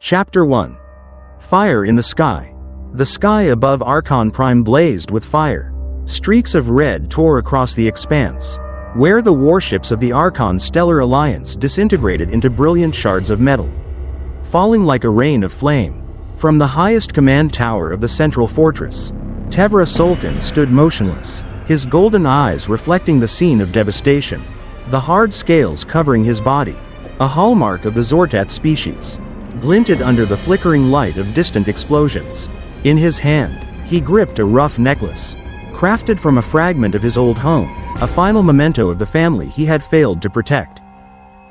Chapter 1. Fire in the Sky. The sky above Arkon Prime blazed with fire. Streaks of red tore across the expanse, where the warships of the Arkon Stellar Alliance disintegrated into brilliant shards of metal, falling like a rain of flame. From the highest command tower of the central fortress, Tevra Sultan stood motionless, his golden eyes reflecting the scene of devastation, the hard scales covering his body, a hallmark of the Zortath species, glinted under the flickering light of distant explosions. In his hand, he gripped a rough necklace, crafted from a fragment of his old home, a final memento of the family he had failed to protect.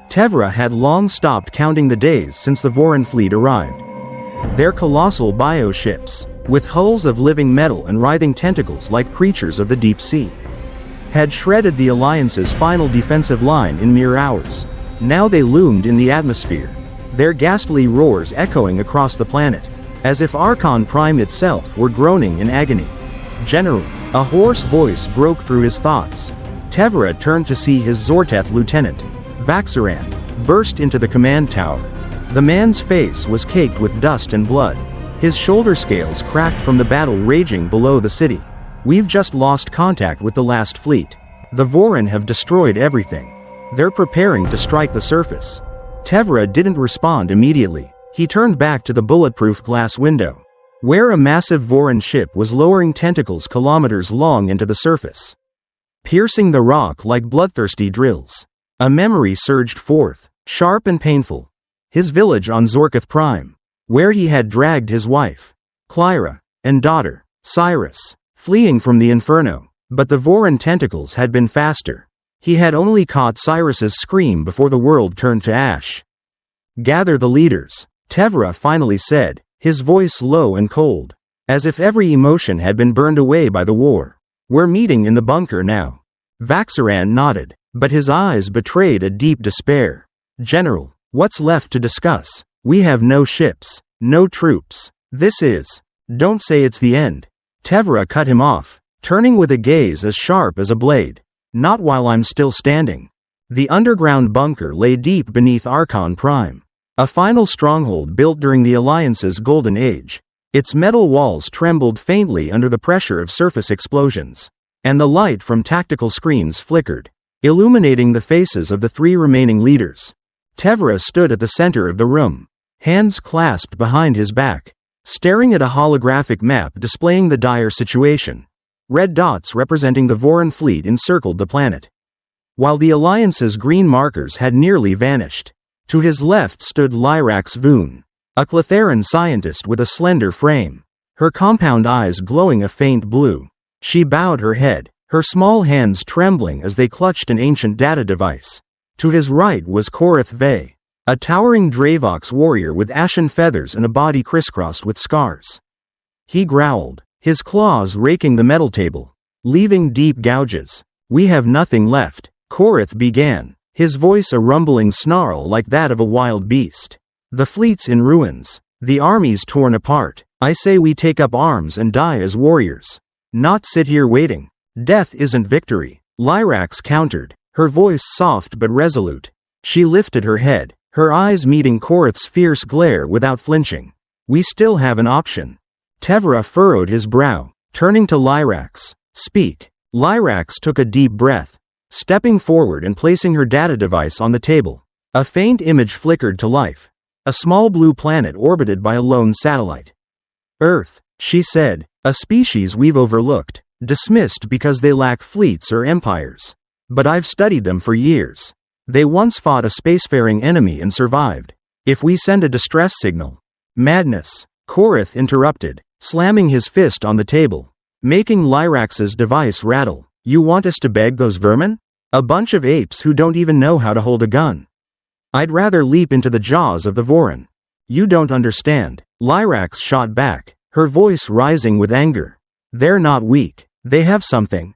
Tevra had long stopped counting the days since the Voran fleet arrived. Their colossal bioships, with hulls of living metal and writhing tentacles like creatures of the deep sea, had shredded the Alliance's final defensive line in mere hours. Now they loomed in the atmosphere, their ghastly roars echoing across the planet, as if Arkon Prime itself were groaning in agony. "General," a hoarse voice broke through his thoughts. Tevra turned to see his Zortath lieutenant, Vaxaran, burst into the command tower. The man's face was caked with dust and blood, his shoulder scales cracked from the battle raging below the city. "We've just lost contact with the last fleet. The Voran have destroyed everything. They're preparing to strike the surface." Tevra didn't respond immediately. He turned back to the bulletproof glass window, where a massive Voran ship was lowering tentacles kilometers long into the surface, piercing the rock like bloodthirsty drills. A memory surged forth, sharp and painful. His village on Zorkath Prime, where he had dragged his wife, Clyra, and daughter, Cyrus, fleeing from the inferno. But the Voran tentacles had been faster. He had only caught Cyrus's scream before the world turned to ash. "Gather the leaders," Tevra finally said, his voice low and cold, as if every emotion had been burned away by the war. "We're meeting in the bunker now." Vaxaran nodded, but his eyes betrayed a deep despair. "General, what's left to discuss? We have no ships, no troops. This is..." "Don't say it's the end." Tevra cut him off, turning with a gaze as sharp as a blade. "Not while I'm still standing." The underground bunker lay deep beneath Arkon Prime, a final stronghold built during the Alliance's golden age. Its metal walls trembled faintly under the pressure of surface explosions, and the light from tactical screens flickered, illuminating the faces of the three remaining leaders. Tevra stood at the center of the room, hands clasped behind his back, staring at a holographic map displaying the dire situation. Red dots representing the Voran fleet encircled the planet, while the Alliance's green markers had nearly vanished. To his left stood Lyrax Voon, a Cletharan scientist with a slender frame, her compound eyes glowing a faint blue. She bowed her head, her small hands trembling as they clutched an ancient data device. To his right was Korith Vey, a towering Dravox warrior with ashen feathers and a body crisscrossed with scars. He growled, his claws raking the metal table, leaving deep gouges. "We have nothing left," Korith began, his voice a rumbling snarl like that of a wild beast. "The fleet's in ruins, the army's torn apart. I say we take up arms and die as warriors, not sit here waiting." "Death isn't victory," Lyrax countered, her voice soft but resolute. She lifted her head, her eyes meeting Korith's fierce glare without flinching. "We still have an option." Tevra furrowed his brow, turning to Lyrax. "Speak." Lyrax took a deep breath, stepping forward and placing her data device on the table. A faint image flickered to life, a small blue planet orbited by a lone satellite. "Earth," she said, "a species we've overlooked, dismissed because they lack fleets or empires. But I've studied them for years. They once fought a spacefaring enemy and survived. If we send a distress signal..." "Madness," Korith interrupted, slamming his fist on the table, making Lyrax's device rattle. "You want us to beg those vermin? A bunch of apes who don't even know how to hold a gun. I'd rather leap into the jaws of the Voran." "You don't understand," Lyrax shot back, her voice rising with anger. "They're not weak. They have something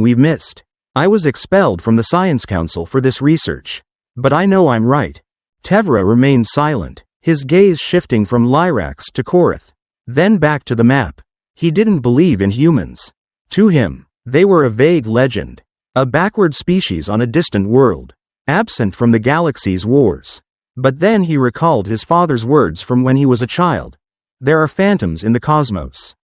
we've missed. I was expelled from the Science Council for this research. But I know I'm right." Tevra remained silent, his gaze shifting from Lyrax to Korith, then back to the map. He didn't believe in humans. To him, they were a vague legend, a backward species on a distant world, absent from the galaxy's wars. But then he recalled his father's words from when he was a child. There are phantoms in the cosmos.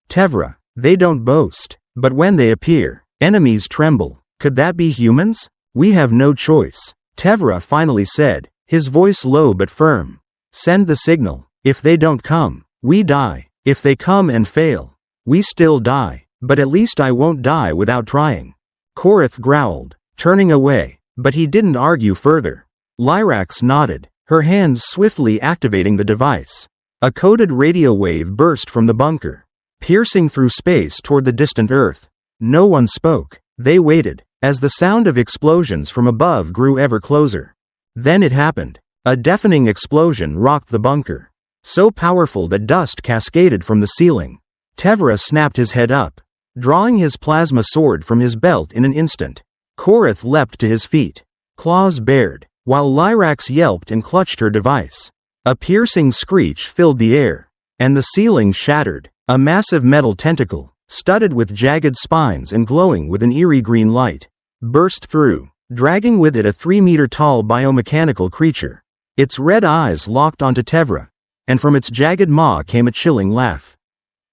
Tevra, they don't boast, but when they appear, enemies tremble. Could that be humans? We have no choice, Tevra finally said, his voice low but firm. Send the signal. If they don't come, we die. If they come and fail, we still die. But at least I won't die without trying. Korath growled, turning away, but he didn't argue further. Lyrax nodded, her hands swiftly activating the device. A coded radio wave burst from the bunker, piercing through space toward the distant Earth. No one spoke. They waited, as the sound of explosions from above grew ever closer. Then it happened. A deafening explosion rocked the bunker, so powerful that dust cascaded from the ceiling. Tevra snapped his head up, drawing his plasma sword from his belt in an instant. Korath leapt to his feet, claws bared, while Lyrax yelped and clutched her device. A piercing screech filled the air, and the ceiling shattered. A massive metal tentacle, studded with jagged spines and glowing with an eerie green light, burst through, dragging with it a 3-meter-tall biomechanical creature. Its red eyes locked onto Tevra, and from its jagged maw came a chilling laugh.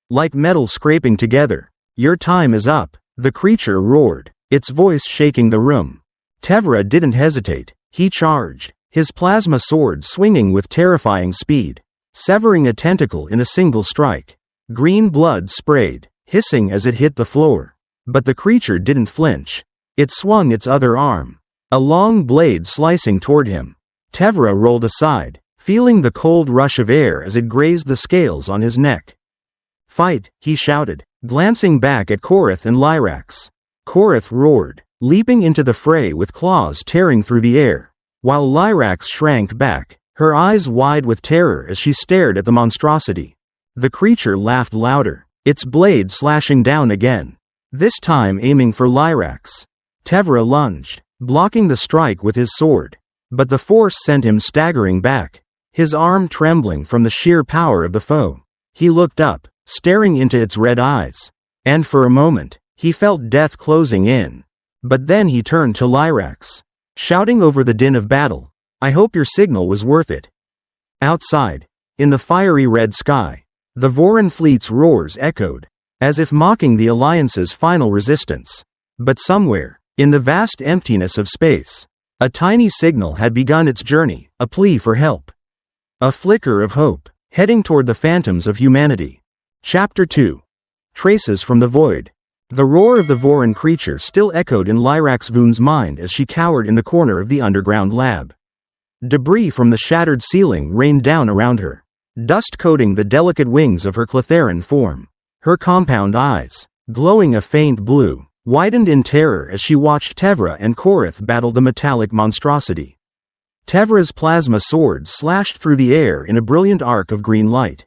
Like metal scraping together. Your time is up, the creature roared, its voice shaking the room. Tevra didn't hesitate. He charged, his plasma sword swinging with terrifying speed, severing a tentacle in a single strike. Green blood sprayed, hissing as it hit the floor. But the creature didn't flinch. It swung its other arm, a long blade slicing toward him. Tevra rolled aside, feeling the cold rush of air as it grazed the scales on his neck. Fight, he shouted, glancing back at Korath and Lyrax. Korath roared, leaping into the fray with claws tearing through the air, while Lyrax shrank back, her eyes wide with terror as she stared at the monstrosity. The creature laughed louder, its blade slashing down again, this time aiming for Lyrax. Tevra lunged, blocking the strike with his sword, but the force sent him staggering back, his arm trembling from the sheer power of the foe. He looked up, staring into its red eyes, and for a moment, he felt death closing in. But then he turned to Lyrax, shouting over the din of battle, I hope your signal was worth it. Outside, in the fiery red sky, the Voran fleet's roars echoed, as if mocking the Alliance's final resistance. But somewhere, in the vast emptiness of space, a tiny signal had begun its journey, a plea for help. A flicker of hope, heading toward the phantoms of humanity. Chapter 2. Traces from the Void. The roar of the Voran creature still echoed in Lyrax Voon's mind as she cowered in the corner of the underground lab. Debris from the shattered ceiling rained down around her, dust coating the delicate wings of her Cletharan form. Her compound eyes, glowing a faint blue, widened in terror as she watched Tevra and Korath battle the metallic monstrosity. Tevra's plasma sword slashed through the air in a brilliant arc of green light,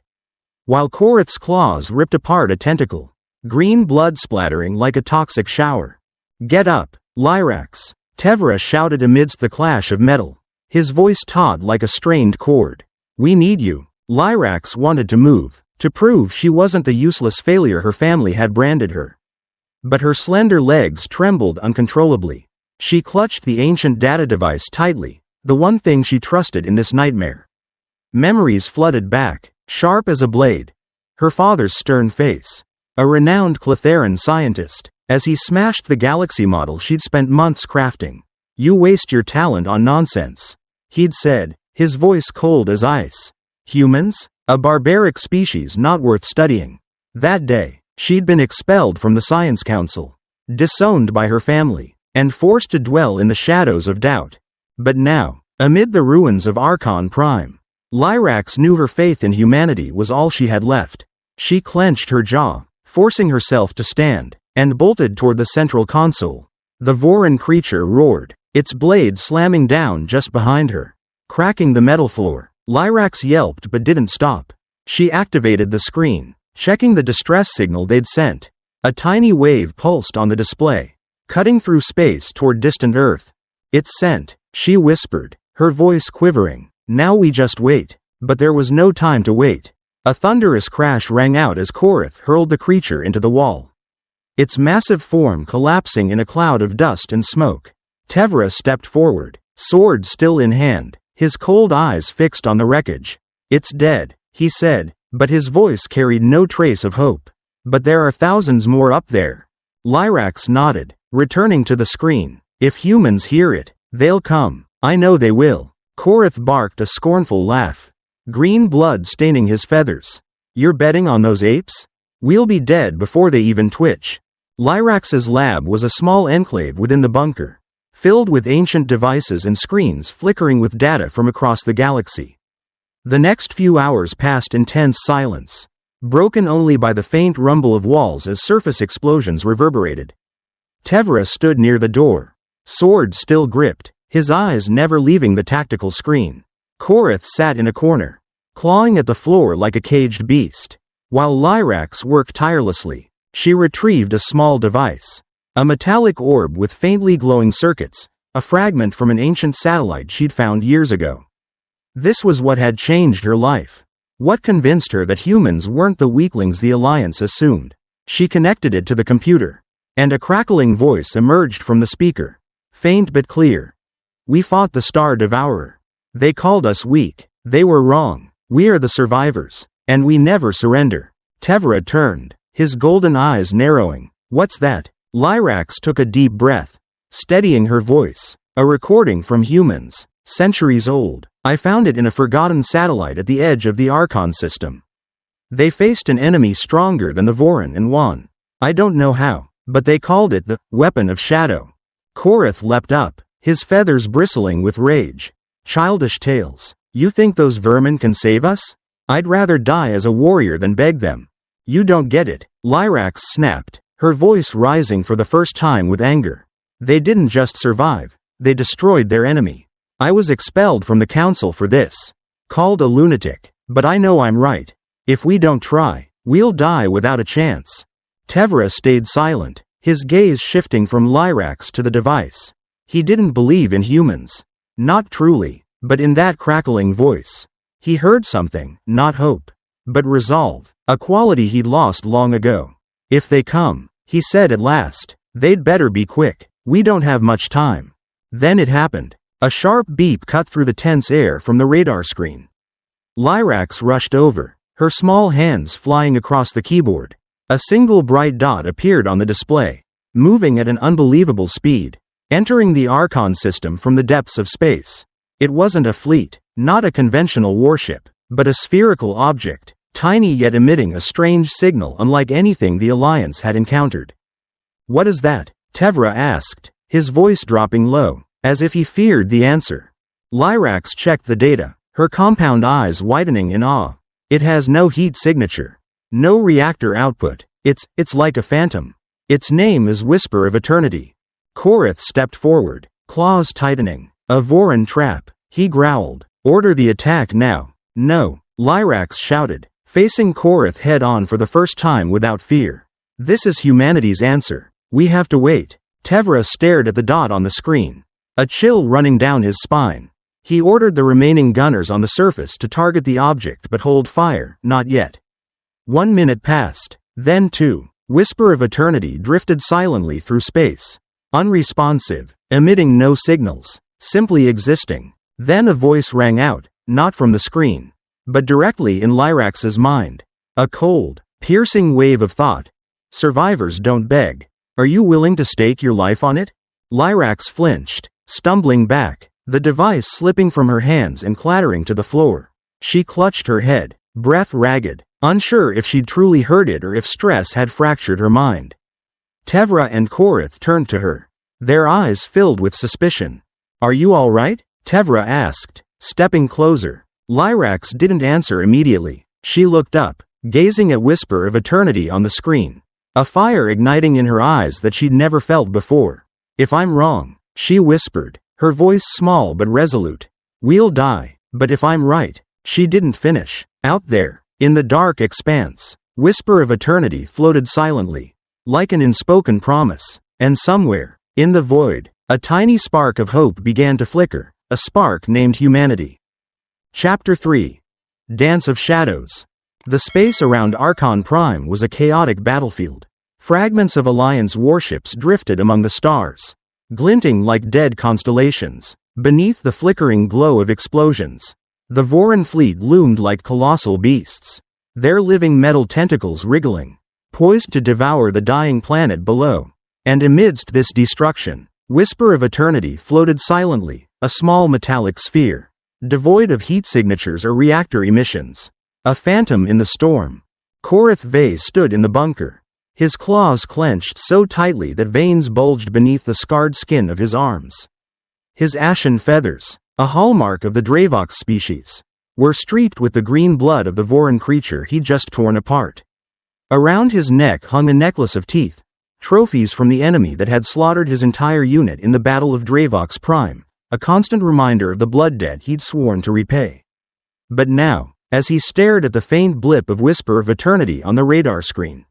while Korath's claws ripped apart a tentacle, green blood splattering like a toxic shower. Get up, Lyrax, Tevra shouted amidst the clash of metal, his voice taut like a strained cord. We need you. Lyrax wanted to move, to prove she wasn't the useless failure her family had branded her. But her slender legs trembled uncontrollably. She clutched the ancient data device tightly, the one thing she trusted in this nightmare. Memories flooded back, sharp as a blade. Her father's stern face, a renowned Cletharan scientist, as he smashed the galaxy model she'd spent months crafting. You waste your talent on nonsense, he'd said, his voice cold as ice. Humans? A barbaric species not worth studying. That day, she'd been expelled from the Science Council, disowned by her family, and forced to dwell in the shadows of doubt. But now, amid the ruins of Arkon Prime, Lyrax knew her faith in humanity was all she had left. She clenched her jaw, forcing herself to stand, and bolted toward the central console. The Voran creature roared, its blade slamming down just behind her, cracking the metal floor. Lyrax yelped but didn't stop. She activated the screen, checking the distress signal they'd sent. A tiny wave pulsed on the display, cutting through space toward distant Earth. It's sent, she whispered, her voice quivering. Now we just wait. But there was no time to wait. A thunderous crash rang out as Korath hurled the creature into the wall, its massive form collapsing in a cloud of dust and smoke. Tevra stepped forward, sword still in hand, his cold eyes fixed on the wreckage. "It's dead," he said, but his voice carried no trace of hope. "But there are thousands more up there." Lyrax nodded, returning to the screen. "If humans hear it, they'll come. I know they will." Korath barked a scornful laugh, green blood staining his feathers. "You're betting on those apes? We'll be dead before they even twitch." Lyrax's lab was a small enclave within the bunker, filled with ancient devices and screens flickering with data from across the galaxy. The next few hours passed in tense silence, broken only by the faint rumble of walls as surface explosions reverberated. Tevra stood near the door, sword still gripped, his eyes never leaving the tactical screen. Korath sat in a corner, clawing at the floor like a caged beast. While Lyrax worked tirelessly, she retrieved a small device, a metallic orb with faintly glowing circuits, a fragment from an ancient satellite she'd found years ago. This was what had changed her life. What convinced her that humans weren't the weaklings the Alliance assumed. She connected it to the computer, and a crackling voice emerged from the speaker, faint but clear. "We fought the Star Devourer. They called us weak. They were wrong. We are the survivors, and we never surrender." Tevra turned, his golden eyes narrowing. "What's that?" Lyrax took a deep breath, steadying her voice. "A recording from humans, centuries old. I found it in a forgotten satellite at the edge of the Arkon system. They faced an enemy stronger than the Voron and won. I don't know how, but they called it the Weapon of Shadow." Korath leapt up, his feathers bristling with rage. "Childish tales. You think those vermin can save us? I'd rather die as a warrior than beg them." "You don't get it," Lyrax snapped, her voice rising for the first time with anger. "They didn't just survive, they destroyed their enemy. I was expelled from the council for this. Called a lunatic, but I know I'm right. If we don't try, we'll die without a chance." Tevra stayed silent, his gaze shifting from Lyrax to the device. He didn't believe in humans. Not truly, but in that crackling voice, he heard something, not hope, but resolve, a quality he'd lost long ago. "If they come," he said at last, "they'd better be quick. We don't have much time." Then it happened. A sharp beep cut through the tense air from the radar screen. Lyrax rushed over, her small hands flying across the keyboard. A single bright dot appeared on the display, moving at an unbelievable speed, entering the Arkon system from the depths of space. It wasn't a fleet, not a conventional warship, but a spherical object, tiny yet emitting a strange signal unlike anything the Alliance had encountered. "What is that?" Tevra asked, his voice dropping low, as if he feared the answer. Lyrax checked the data, her compound eyes widening in awe. "It has no heat signature, no reactor output. It's like a phantom. Its name is Whisper of Eternity." Korath stepped forward, claws tightening. "A Voron trap," he growled. "Order the attack now." "No," Lyrax shouted, facing Korath head-on for the first time without fear. "This is humanity's answer. We have to wait." Tevra stared at the dot on the screen, a chill running down his spine. He ordered the remaining gunners on the surface to target the object but hold fire, not yet. 1 minute passed, then 2. Whisper of Eternity drifted silently through space, unresponsive, emitting no signals, simply existing. Then a voice rang out, not from the screen, but directly in Lyrax's mind. A cold, piercing wave of thought. "Survivors don't beg. Are you willing to stake your life on it?" Lyrax flinched, stumbling back, the device slipping from her hands and clattering to the floor. She clutched her head, breath ragged, unsure if she'd truly heard it or if stress had fractured her mind. Tevra and Korath turned to her, their eyes filled with suspicion. "Are you all right?" Tevra asked, stepping closer. Lyrax didn't answer immediately. She looked up, gazing at Whisper of Eternity on the screen, a fire igniting in her eyes that she'd never felt before. "If I'm wrong," she whispered, her voice small but resolute, "we'll die, but if I'm right." She didn't finish. Out there, in the dark expanse, Whisper of Eternity floated silently, like an unspoken promise, and somewhere, in the void, a tiny spark of hope began to flicker, a spark named humanity. Chapter 3. Dance of Shadows. The space around Arkon Prime was a chaotic battlefield. Fragments of Alliance warships drifted among the stars, glinting like dead constellations. Beneath the flickering glow of explosions, the Voron fleet loomed like colossal beasts, their living metal tentacles wriggling, poised to devour the dying planet below. And amidst this destruction, Whisper of Eternity floated silently, a small metallic sphere, devoid of heat signatures or reactor emissions. A phantom in the storm. Korath Vase stood in the bunker, his claws clenched so tightly that veins bulged beneath the scarred skin of his arms. His ashen feathers, a hallmark of the Dravox species, were streaked with the green blood of the Voron creature he'd just torn apart. Around his neck hung a necklace of teeth, trophies from the enemy that had slaughtered his entire unit in the Battle of Dravox Prime, a constant reminder of the blood debt he'd sworn to repay. But now, as he stared at the faint blip of Whisper of Eternity on the radar screen,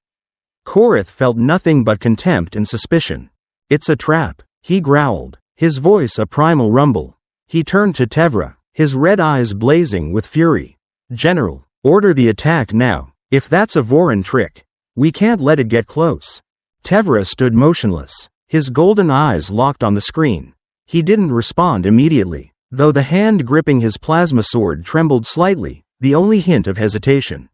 Korath felt nothing but contempt and suspicion. "It's a trap," he growled, his voice a primal rumble. He turned to Tevra, his red eyes blazing with fury. "General, order the attack now. If that's a Voron trick, we can't let it get close." Tevra stood motionless, his golden eyes locked on the screen. He didn't respond immediately, though the hand gripping his plasma sword trembled slightly, the only hint of hesitation.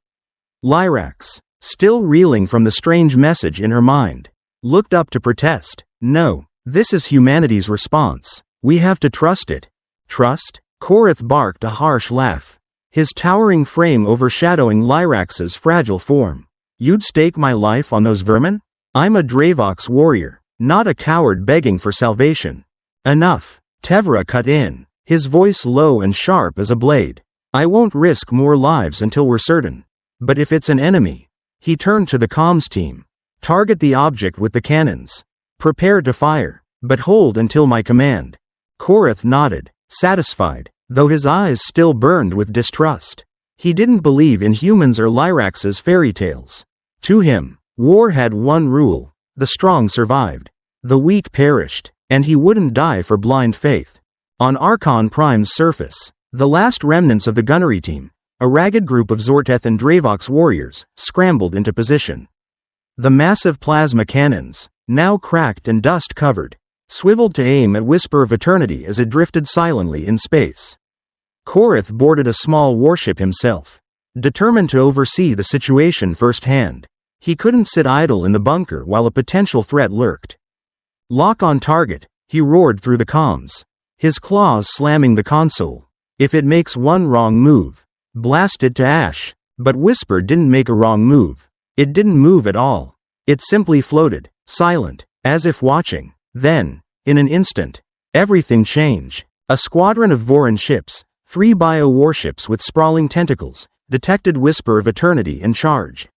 Lyrax, still reeling from the strange message in her mind, looked up to protest. "No, this is humanity's response. We have to trust it." "Trust?" Korath barked a harsh laugh, his towering frame overshadowing Lyrax's fragile form. "You'd stake my life on those vermin? I'm a Dravox warrior, not a coward begging for salvation." "Enough," Tevra cut in, his voice low and sharp as a blade. "I won't risk more lives until we're certain. But if it's an enemy..." He turned to the comms team. "Target the object with the cannons. Prepare to fire, but hold until my command." Korath nodded, satisfied, though his eyes still burned with distrust. He didn't believe in humans or Lyrax's fairy tales. To him, war had one rule: the strong survived, the weak perished, and he wouldn't die for blind faith. On Arkon Prime's surface, the last remnants of the gunnery team, a ragged group of Zorteth and Dravox warriors, scrambled into position. The massive plasma cannons, now cracked and dust-covered, swiveled to aim at Whisper of Eternity as it drifted silently in space. Korath boarded a small warship himself, determined to oversee the situation firsthand. He couldn't sit idle in the bunker while a potential threat lurked. "Lock on target," he roared through the comms, his claws slamming the console. "If it makes one wrong move, blast it to ash." But Whisper didn't make a wrong move. It didn't move at all. It simply floated, silent, as if watching. Then, in an instant, everything changed. A squadron of Voron ships, 3 bio-warships with sprawling tentacles, detected Whisper of Eternity and charge.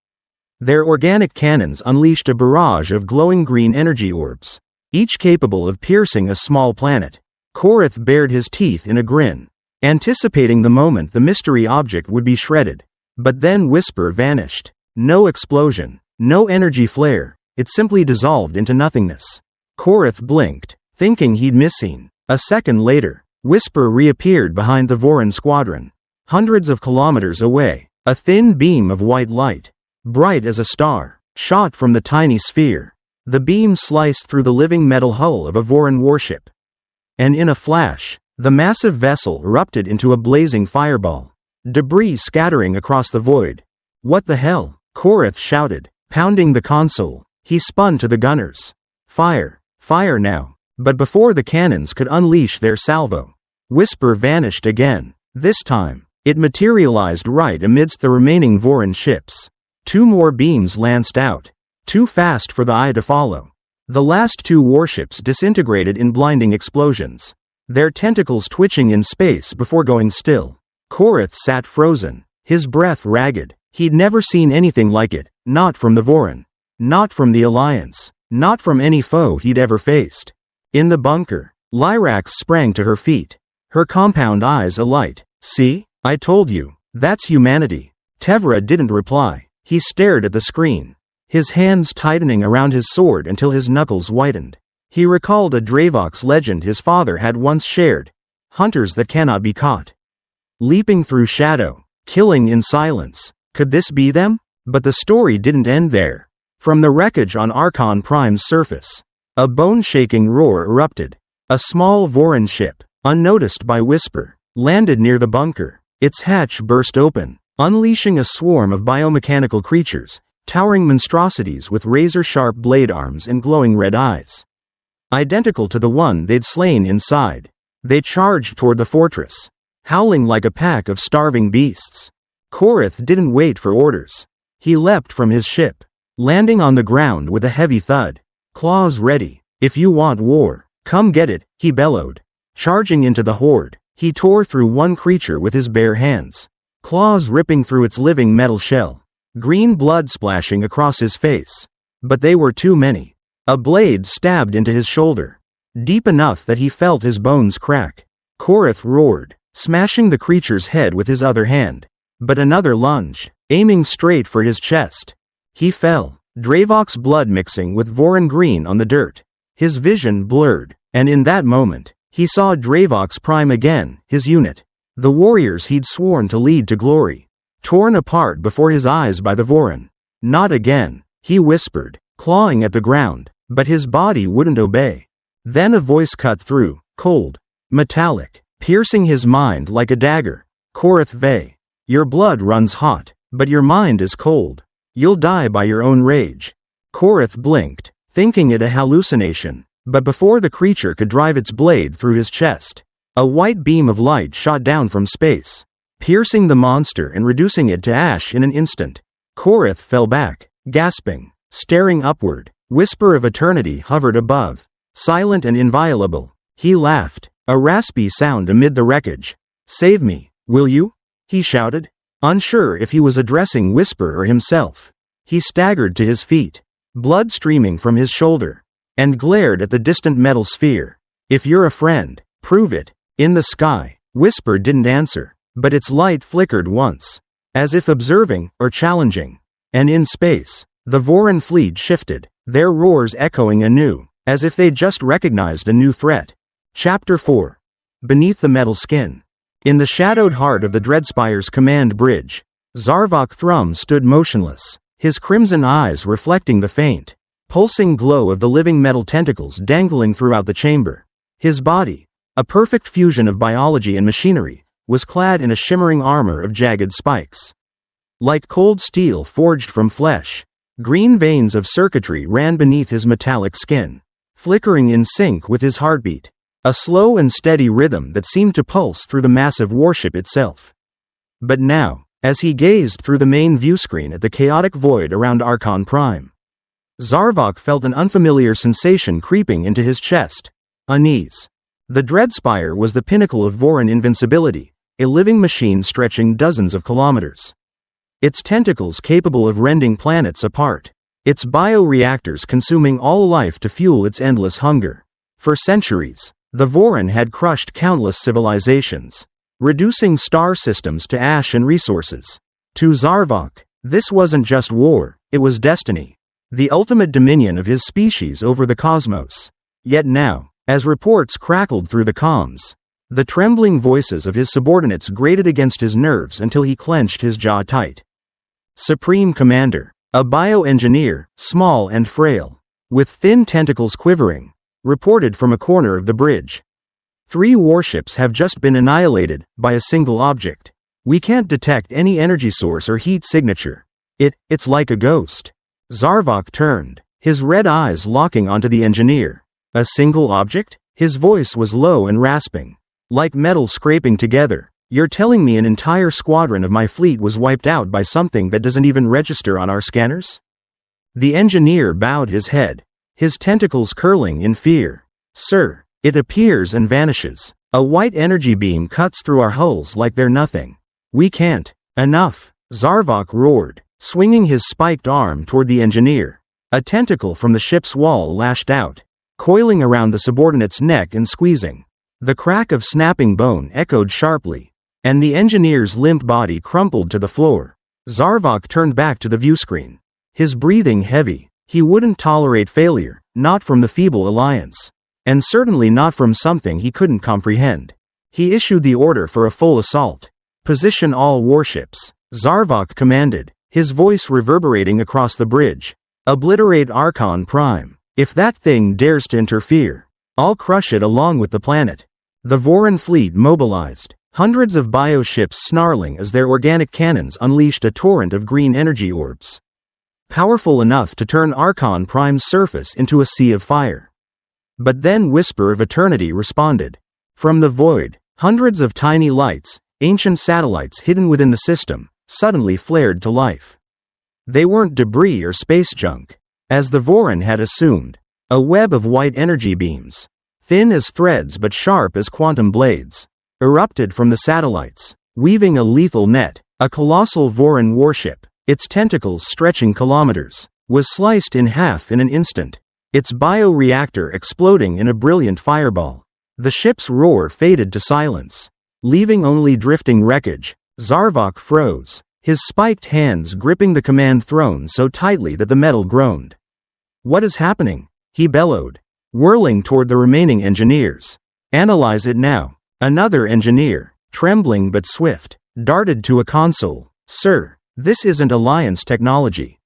Their organic cannons unleashed a barrage of glowing green energy orbs, each capable of piercing a small planet. Korath bared his teeth in a grin, anticipating the moment the mystery object would be shredded. But then Whisper vanished. No explosion, no energy flare, it simply dissolved into nothingness. Korath blinked, thinking he'd misseen. A second later, Whisper reappeared behind the Voron squadron. Hundreds of kilometers away, a thin beam of white light, bright as a star, shot from the tiny sphere. The beam sliced through the living metal hull of a Voron warship. And in a flash, the massive vessel erupted into a blazing fireball, debris scattering across the void. "What the hell?" Korath shouted, pounding the console. He spun to the gunners. "Fire! Fire now!" But before the cannons could unleash their salvo, Whisper vanished again. This time, it materialized right amidst the remaining Voron ships. 2 more beams lanced out, too fast for the eye to follow. The last 2 warships disintegrated in blinding explosions, their tentacles twitching in space before going still. Korath sat frozen, his breath ragged. He'd never seen anything like it, not from the Voron, not from the Alliance, not from any foe he'd ever faced. In the bunker, Lyrax sprang to her feet, her compound eyes alight. "See? I told you, that's humanity." Tevra didn't reply. He stared at the screen, his hands tightening around his sword until his knuckles whitened. He recalled a Dravox legend his father had once shared: hunters that cannot be caught, leaping through shadow, killing in silence. Could this be them? But the story didn't end there. From the wreckage on Arkon Prime's surface, a bone-shaking roar erupted. A small Voron ship, unnoticed by Whisper, landed near the bunker. Its hatch burst open, unleashing a swarm of biomechanical creatures, towering monstrosities with razor-sharp blade arms and glowing red eyes. Identical to the one they'd slain inside, they charged toward the fortress, howling like a pack of starving beasts. Korath didn't wait for orders. He leapt from his ship, landing on the ground with a heavy thud. Claws ready. If you want war, come get it, he bellowed. Charging into the horde, he tore through one creature with his bare hands, claws ripping through its living metal shell, green blood splashing across his face. But they were too many. A blade stabbed into his shoulder, deep enough that he felt his bones crack. Korath roared, smashing the creature's head with his other hand. But another lunge, aiming straight for his chest. He fell, Dravok's blood mixing with Voron green on the dirt. His vision blurred, and in that moment, he saw Dravok's prime again, his unit. The warriors he'd sworn to lead to glory. Torn apart before his eyes by the Voron. Not again, he whispered, clawing at the ground, but his body wouldn't obey. Then a voice cut through, cold, metallic, piercing his mind like a dagger. Korath Vey, your blood runs hot, but your mind is cold. You'll die by your own rage. Korath blinked, thinking it a hallucination, but before the creature could drive its blade through his chest, a white beam of light shot down from space, piercing the monster and reducing it to ash in an instant. Korath fell back, gasping, staring upward. Whisper of eternity hovered above, silent and inviolable. He laughed, a raspy sound amid the wreckage. Save me, will you? He shouted, unsure if he was addressing Whisper or himself. He staggered to his feet, blood streaming from his shoulder, and glared at the distant metal sphere. If you're a friend, prove it. In the sky, Whisper didn't answer, but its light flickered once, as if observing or challenging. And in space, the Voron fleet shifted, their roars echoing anew, as if they'd just recognized a new threat. Chapter 4. Beneath the metal skin. In the shadowed heart of the Dreadspire's command bridge, Zarvok Thrum stood motionless, his crimson eyes reflecting the faint, pulsing glow of the living metal tentacles dangling throughout the chamber. His body, a perfect fusion of biology and machinery, was clad in a shimmering armor of jagged spikes. Like cold steel forged from flesh, green veins of circuitry ran beneath his metallic skin, flickering in sync with his heartbeat. A slow and steady rhythm that seemed to pulse through the massive warship itself. But now, as he gazed through the main viewscreen at the chaotic void around Arkon Prime, Zarvok felt an unfamiliar sensation creeping into his chest, unease. The Dreadspire was the pinnacle of Voron invincibility, a living machine stretching dozens of kilometers. Its tentacles capable of rending planets apart, its bioreactors consuming all life to fuel its endless hunger. For centuries, the Voron had crushed countless civilizations, reducing star systems to ash and resources. To Zarvok, this wasn't just war, it was destiny, the ultimate dominion of his species over the cosmos. Yet now, as reports crackled through the comms, the trembling voices of his subordinates grated against his nerves until he clenched his jaw tight. Supreme Commander, a bioengineer, small and frail, with thin tentacles quivering, reported from a corner of the bridge. 3 warships have just been annihilated by a single object. We can't detect any energy source or heat signature. It's like a ghost. Zarvok turned, his red eyes locking onto the engineer. A single object? His voice was low and rasping, like metal scraping together. You're telling me an entire squadron of my fleet was wiped out by something that doesn't even register on our scanners? The engineer bowed his head, his tentacles curling in fear. Sir, it appears and vanishes. A white energy beam cuts through our hulls like they're nothing. We can't. Enough. Zarvok roared, swinging his spiked arm toward the engineer. A tentacle from the ship's wall lashed out, coiling around the subordinate's neck and squeezing. The crack of snapping bone echoed sharply, and the engineer's limp body crumpled to the floor. Zarvok turned back to the viewscreen, his breathing heavy. He wouldn't tolerate failure, not from the feeble alliance, and certainly not from something he couldn't comprehend. He issued the order for a full assault. Position all warships, Zarvok commanded, his voice reverberating across the bridge. Obliterate Arkon Prime. If that thing dares to interfere, I'll crush it along with the planet. The Voron fleet mobilized, hundreds of bioships snarling as their organic cannons unleashed a torrent of green energy orbs, powerful enough to turn Arkon Prime's surface into a sea of fire. But then Whisper of Eternity responded. From the void, hundreds of tiny lights, ancient satellites hidden within the system, suddenly flared to life. They weren't debris or space junk, as the Voron had assumed. A web of white energy beams, thin as threads but sharp as quantum blades, erupted from the satellites, weaving a lethal net. A colossal Voron warship, its tentacles stretching kilometers, was sliced in half in an instant, its bioreactor exploding in a brilliant fireball. The ship's roar faded to silence, leaving only drifting wreckage. Zarvok froze, his spiked hands gripping the command throne so tightly that the metal groaned. "What is happening?" he bellowed, whirling toward the remaining engineers. "Analyze it now." Another engineer, trembling but swift, darted to a console. "Sir, this isn't Alliance technology.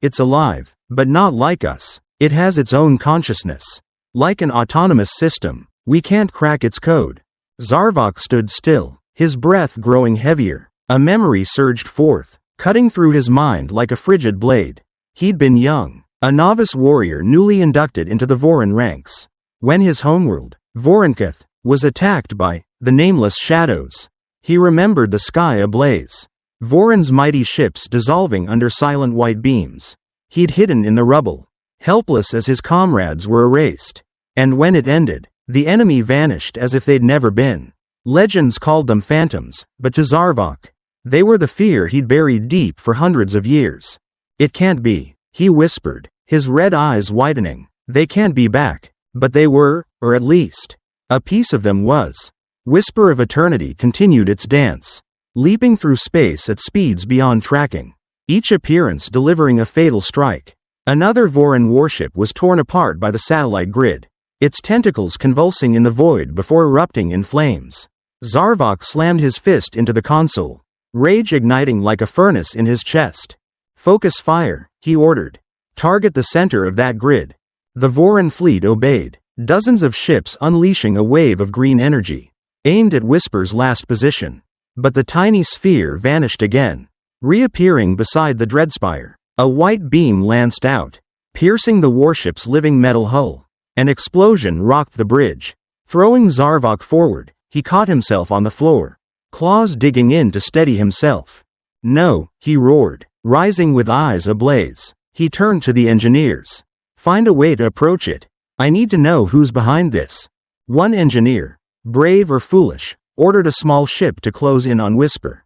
It's alive, but not like us. It has its own consciousness. Like an autonomous system, we can't crack its code." Zarvok stood still, his breath growing heavier. A memory surged forth, cutting through his mind like a frigid blade. He'd been young, a novice warrior newly inducted into the Voron ranks, when his homeworld, Voronkath, was attacked by the nameless shadows. He remembered the sky ablaze, Voron's mighty ships dissolving under silent white beams. He'd hidden in the rubble, helpless as his comrades were erased. And when it ended, the enemy vanished as if they'd never been. Legends called them phantoms, but to Zarvok, they were the fear he'd buried deep for hundreds of years. "It can't be," he whispered, his red eyes widening. "They can't be back." But they were, or at least, a piece of them was. Whisper of Eternity continued its dance, leaping through space at speeds beyond tracking, each appearance delivering a fatal strike. Another Voron warship was torn apart by the satellite grid, its tentacles convulsing in the void before erupting in flames. Zarvok slammed his fist into the console, rage igniting like a furnace in his chest. "Focus fire," he ordered. "Target the center of that grid." The Voron fleet obeyed, dozens of ships unleashing a wave of green energy, aimed at Whisper's last position. But the tiny sphere vanished again, reappearing beside the Dreadspire. A white beam lanced out, piercing the warship's living metal hull. An explosion rocked the bridge, throwing Zarvok forward. He caught himself on the floor, claws digging in to steady himself. "No," he roared, rising with eyes ablaze. He turned to the engineers. "Find a way to approach it. I need to know who's behind this." One engineer, brave or foolish, ordered a small ship to close in on Whisper.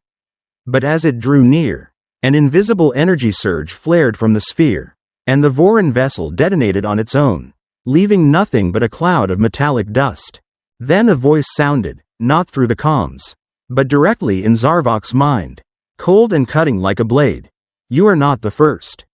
But as it drew near, an invisible energy surge flared from the sphere, and the Voron vessel detonated on its own, leaving nothing but a cloud of metallic dust. Then a voice sounded, not through the comms, but directly in Zarvok's mind, cold and cutting like a blade. "You are not the first.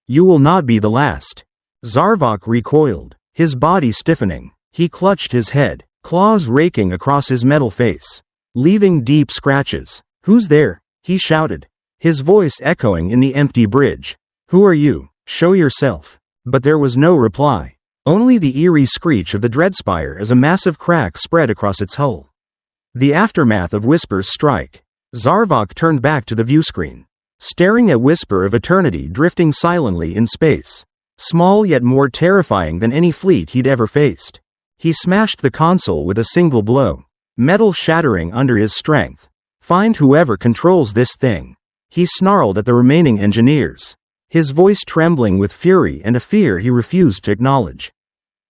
You will not be the last." Zarvok recoiled, his body stiffening. He clutched his head, claws raking across his metal face, leaving deep scratches. "Who's there?" he shouted, his voice echoing in the empty bridge. "Who are you? Show yourself." But there was no reply, only the eerie screech of the Dreadspire as a massive crack spread across its hull. The aftermath of Whisper's strike. Zarvok turned back to the viewscreen, staring at Whisper of Eternity drifting silently in space, small yet more terrifying than any fleet he'd ever faced. He smashed the console with a single blow, metal shattering under his strength. "Find whoever controls this thing," he snarled at the remaining engineers, his voice trembling with fury and a fear he refused to acknowledge.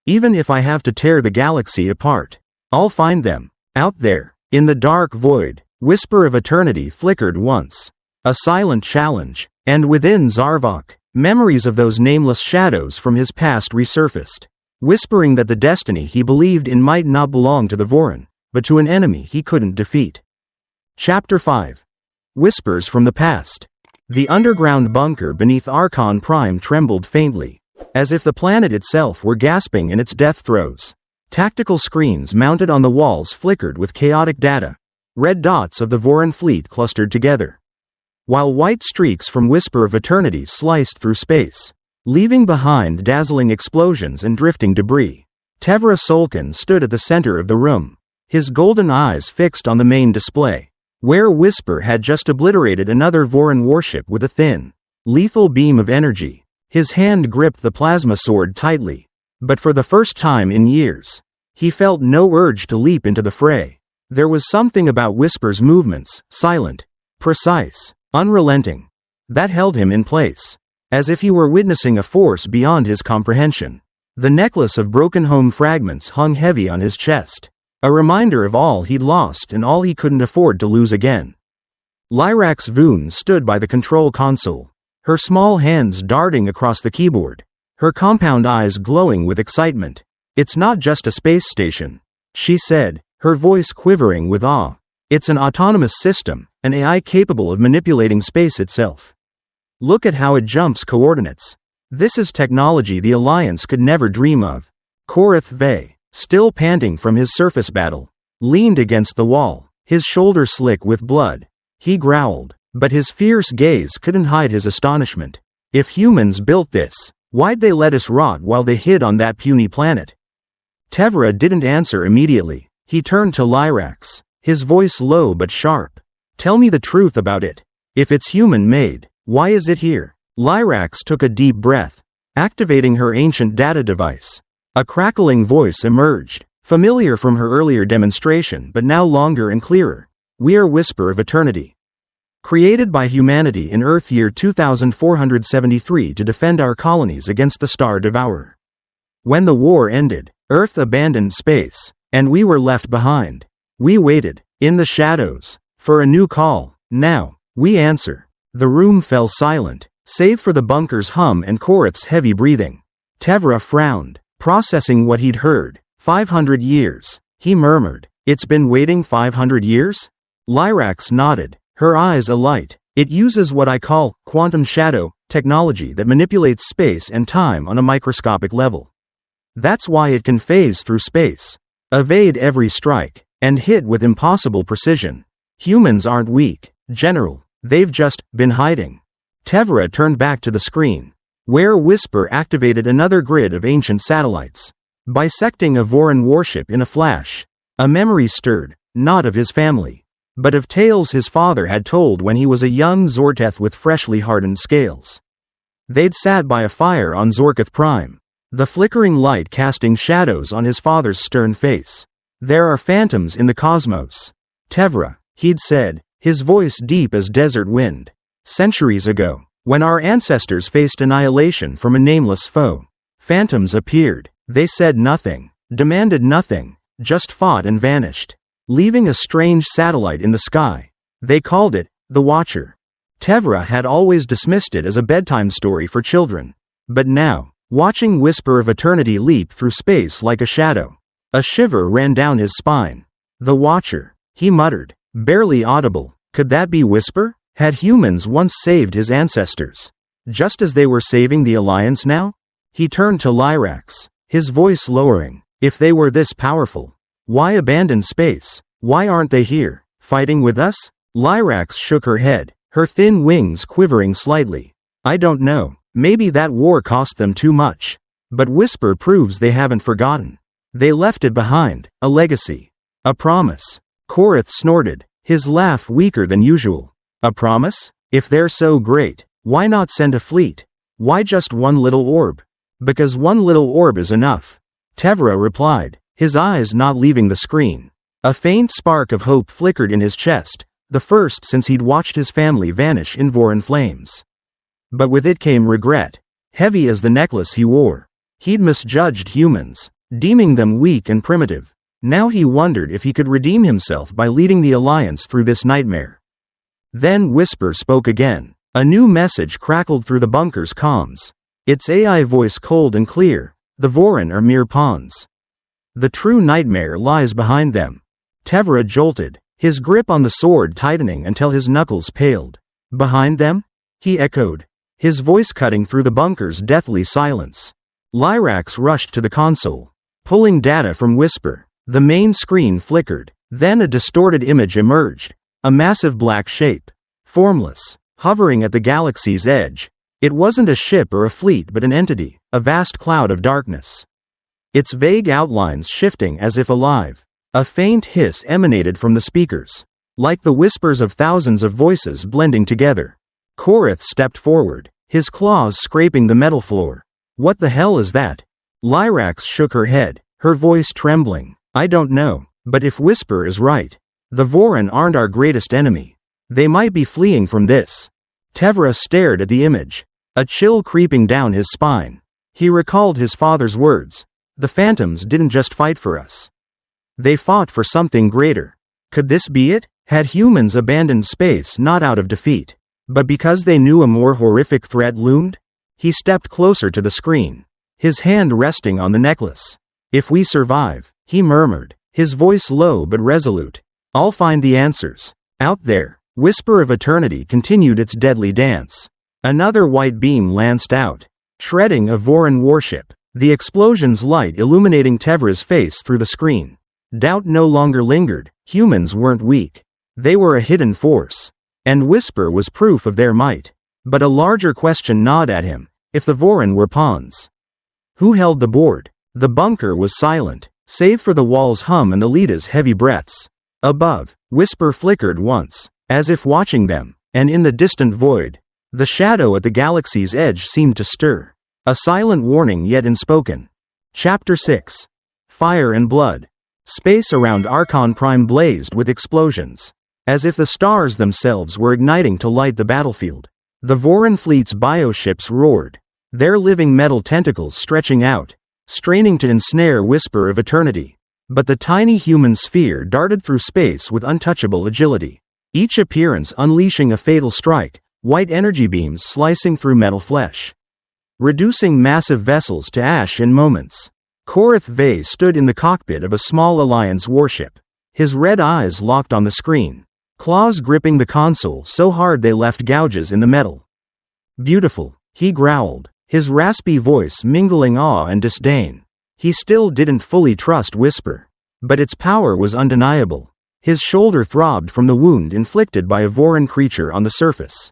"Even if I have to tear the galaxy apart, I'll find them." Out there, in the dark void, Whisper of Eternity flickered once, a silent challenge, and within Zarvok, memories of those nameless shadows from his past resurfaced, whispering that the destiny he believed in might not belong to the Voron, but to an enemy he couldn't defeat. Chapter 5. Whispers from the Past. The underground bunker beneath Arkon Prime trembled faintly, as if the planet itself were gasping in its death throes. Tactical screens mounted on the walls flickered with chaotic data, red dots of the Voron fleet clustered together, while white streaks from Whisper of Eternity sliced through space, leaving behind dazzling explosions and drifting debris. Tevra Solkin stood at the center of the room, his golden eyes fixed on the main display, where Whisper had just obliterated another Voran warship with a thin, lethal beam of energy. His hand gripped the plasma sword tightly, but for the first time in years, he felt no urge to leap into the fray. There was something about Whisper's movements, silent, precise, unrelenting, that held him in place, as if he were witnessing a force beyond his comprehension. The necklace of broken home fragments hung heavy on his chest, a reminder of all he'd lost and all he couldn't afford to lose again. Lyrax Voon stood by the control console, her small hands darting across the keyboard, her compound eyes glowing with excitement. "It's not just a space station," she said, her voice quivering with awe. "It's an autonomous system, an AI capable of manipulating space itself. Look at how it jumps coordinates. This is technology the Alliance could never dream of." Korath Vey, still panting from his surface battle, leaned against the wall, his shoulder slick with blood. He growled, but his fierce gaze couldn't hide his astonishment. If humans built this, why'd they let us rot while they hid on that puny planet? Tevra didn't answer immediately. He turned to Lyrax, his voice low but sharp. "Tell me the truth about it. If it's human-made, why is it here?" Lyrax took a deep breath, activating her ancient data device. A crackling voice emerged, familiar from her earlier demonstration but now longer and clearer. "We are Whisper of Eternity. Created by humanity in Earth year 2473 to defend our colonies against the Star Devourer. When the war ended, Earth abandoned space, and we were left behind. We waited, in the shadows, for a new call. Now, we answer." The room fell silent, save for the bunker's hum and Korath's heavy breathing. Tevra frowned, processing what he'd heard. 500 years, he murmured. "It's been waiting 500 years? Lyrax nodded, her eyes alight. "It uses what I call quantum shadow technology that manipulates space and time on a microscopic level. That's why it can phase through space, evade every strike, and hit with impossible precision. Humans aren't weak, General. They've just been hiding." Tevra turned back to the screen, where Whisper activated another grid of ancient satellites, bisecting a Voran warship in a flash. A memory stirred, not of his family, but of tales his father had told when he was a young Zorteth with freshly hardened scales. They'd sat by a fire on Zorketh Prime, the flickering light casting shadows on his father's stern face. "There are phantoms in the cosmos, Tevra," he'd said, his voice deep as desert wind. "Centuries ago, when our ancestors faced annihilation from a nameless foe, phantoms appeared. They said nothing, demanded nothing, just fought and vanished, leaving a strange satellite in the sky. They called it the Watcher." Tevra had always dismissed it as a bedtime story for children. But now, watching Whisper of Eternity leap through space like a shadow, a shiver ran down his spine. "The Watcher," he muttered, barely audible. Could that be Whisper? Had humans once saved his ancestors, just as they were saving the Alliance now? He turned to Lyrax, his voice lowering. "If they were this powerful, why abandon space? Why aren't they here, fighting with us?" Lyrax shook her head, her thin wings quivering slightly. "I don't know. Maybe that war cost them too much. But Whisper proves they haven't forgotten. They left it behind, a legacy. A promise." Korath snorted, his laugh weaker than usual. "A promise? If they're so great, why not send a fleet? Why just one little orb?" "Because one little orb is enough," Tevra replied, his eyes not leaving the screen. A faint spark of hope flickered in his chest, the first since he'd watched his family vanish in Voran flames. But with it came regret, heavy as the necklace he wore. He'd misjudged humans, deeming them weak and primitive. Now he wondered if he could redeem himself by leading the Alliance through this nightmare. Then Whisper spoke again. A new message crackled through the bunker's comms, its AI voice cold and clear. "The Voran are mere pawns. The true nightmare lies behind them." Tevra jolted, his grip on the sword tightening until his knuckles paled. "Behind them?" he echoed, his voice cutting through the bunker's deathly silence. Lyrax rushed to the console, pulling data from Whisper. The main screen flickered, then a distorted image emerged, a massive black shape, formless, hovering at the galaxy's edge. It wasn't a ship or a fleet but an entity, a vast cloud of darkness, its vague outlines shifting as if alive. A faint hiss emanated from the speakers, like the whispers of thousands of voices blending together. Korath stepped forward, his claws scraping the metal floor. What the hell is that? Lyrax shook her head, her voice trembling. I don't know, but if Whisper is right, the Vorin aren't our greatest enemy. They might be fleeing from this. Tevra stared at the image, a chill creeping down his spine. He recalled his father's words. The phantoms didn't just fight for us. They fought for something greater. Could this be it? Had humans abandoned space not out of defeat, but because they knew a more horrific threat loomed? He stepped closer to the screen, his hand resting on the necklace. If we survive, he murmured, his voice low but resolute, I'll find the answers. Out there, Whisper of Eternity continued its deadly dance. Another white beam lanced out, shredding a Vorin warship, the explosion's light illuminating Tevra's face through the screen. Doubt no longer lingered. Humans weren't weak. They were a hidden force, and Whisper was proof of their might. But a larger question gnawed at him. If the Vorin were pawns, who held the board? The bunker was silent, save for the wall's hum and Alita's heavy breaths. Above, Whisper flickered once, as if watching them, and in the distant void, the shadow at the galaxy's edge seemed to stir. A silent warning yet unspoken. Chapter 6. Fire and Blood. Space around Arkon Prime blazed with explosions, as if the stars themselves were igniting to light the battlefield. The Vorin fleet's bioships roared, their living metal tentacles stretching out, straining to ensnare Whisper of Eternity. But the tiny human sphere darted through space with untouchable agility, each appearance unleashing a fatal strike, white energy beams slicing through metal flesh, reducing massive vessels to ash in moments. Korath Vey stood in the cockpit of a small Alliance warship, his red eyes locked on the screen, claws gripping the console so hard they left gouges in the metal. Beautiful, he growled, his raspy voice mingling awe and disdain. He still didn't fully trust Whisper, but its power was undeniable. His shoulder throbbed from the wound inflicted by a Vorin creature on the surface,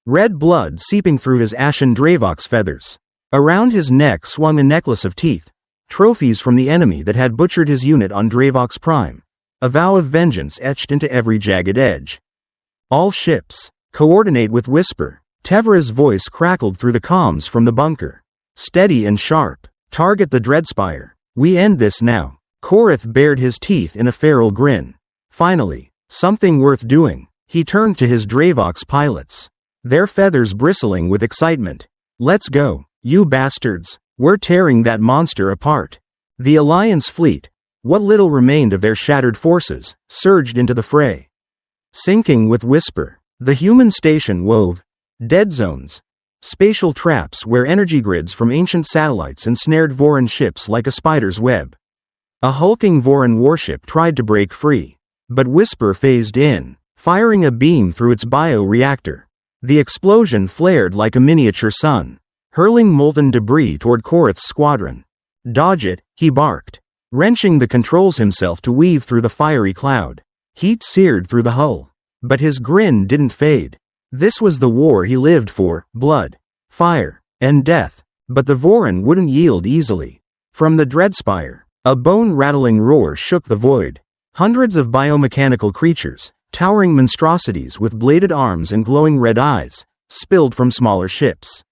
red blood seeping through his ashen Dravox feathers. Around his neck swung a necklace of teeth, trophies from the enemy that had butchered his unit on Dravox Prime, a vow of vengeance etched into every jagged edge. All ships, coordinate with Whisper. Tevra's voice crackled through the comms from the bunker, steady and sharp. Target the Dreadspire. We end this now. Korath bared his teeth in a feral grin. Finally, something worth doing. He turned to his Dravox pilots, their feathers bristling with excitement. Let's go, you bastards. We're tearing that monster apart. The Alliance fleet, what little remained of their shattered forces, surged into the fray. Syncing with Whisper, the human station wove dead zones, spatial traps where energy grids from ancient satellites ensnared Vorin ships like a spider's web. A hulking Vorin warship tried to break free, but Whisper phased in, firing a beam through its bioreactor. The explosion flared like a miniature sun, hurling molten debris toward Korath's squadron. Dodge it, he barked, wrenching the controls himself to weave through the fiery cloud. Heat seared through the hull, but his grin didn't fade. This was the war he lived for, blood, fire, and death. But the Vorin wouldn't yield easily. From the Dreadspire, a bone-rattling roar shook the void. Hundreds of biomechanical creatures, towering monstrosities with bladed arms and glowing red eyes, spilled from smaller ships,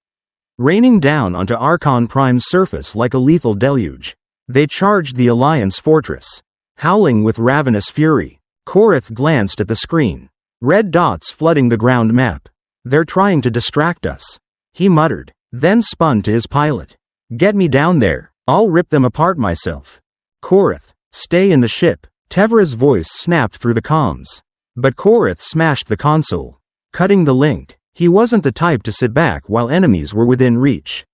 raining down onto Arkon Prime's surface like a lethal deluge. They charged the Alliance fortress, howling with ravenous fury. Korath glanced at the screen, red dots flooding the ground map. They're trying to distract us, he muttered, then spun to his pilot. Get me down there, I'll rip them apart myself. Korath, stay in the ship. Tevra's voice snapped through the comms, but Korath smashed the console, cutting the link. He wasn't the type to sit back while enemies were within reach.